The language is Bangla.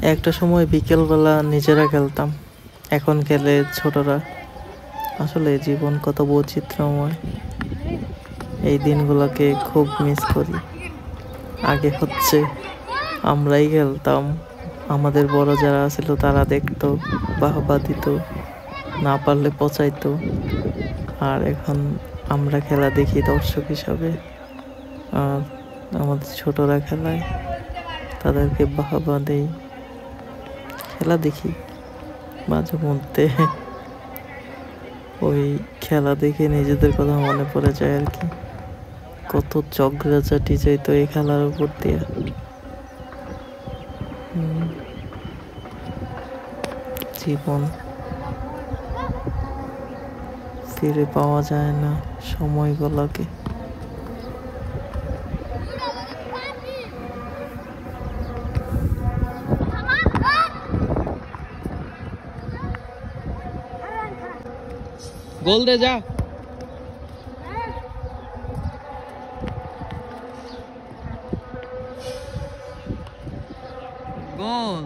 একটা সময় বিকেলবেলা নিজেরা খেলতাম, এখন খেলে ছোটরা। আসলে জীবন কত বৈচিত্র্যময়, এই দিনগুলোকে খুব মিস করি। আগে হচ্ছে আমরাই খেলতাম, আমাদের বড় যারা ছিল তারা দেখতো, বাহবা দিত, না পারলে পচাইতো। আর এখন আমরা খেলা দেখি দর্শক হিসাবে, আর আমাদের ছোটরা খেলায়, তাদেরকে বাহবা দেই, খেলা দেখি মাঝে মধ্যে। ওই খেলা দেখে নিজেদের কথা মনে পড়ে যায় আর কি, কত চক্রাচাটি যাইতো এই খেলার উপর দিয়ে। জীবন ফিরে পাওয়া যায় না সময়গুলোকে। গোল দে যা, গোল।